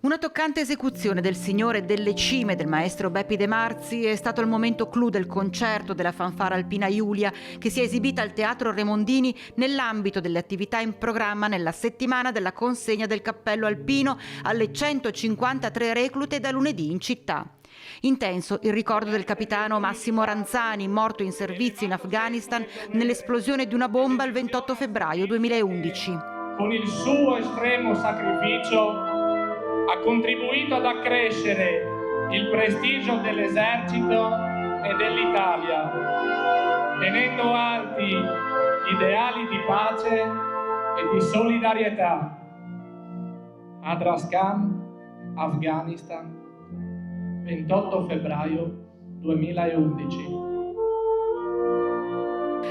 Una toccante esecuzione del Signore delle Cime del maestro Beppi De Marzi è stato il momento clou del concerto della fanfara alpina Giulia, che si è esibita al Teatro Remondini nell'ambito delle attività in programma nella settimana della consegna del cappello alpino alle 153 reclute da lunedì in città. Intenso il ricordo del capitano Massimo Ranzani, morto in servizio in Afghanistan nell'esplosione di una bomba il 28 febbraio 2011. Con il suo estremo sacrificio ha contribuito ad accrescere il prestigio dell'esercito e dell'Italia, tenendo alti gli ideali di pace e di solidarietà. Adras Khan, Afghanistan, 28 febbraio 2011.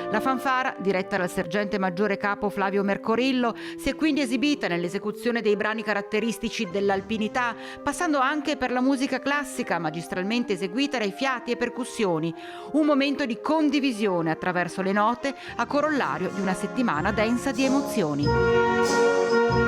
La fanfara, diretta dal sergente maggiore capo Flavio Mercorillo, si è quindi esibita nell'esecuzione dei brani caratteristici dell'alpinità, passando anche per la musica classica magistralmente eseguita dai fiati e percussioni, un momento di condivisione attraverso le note a corollario di una settimana densa di emozioni.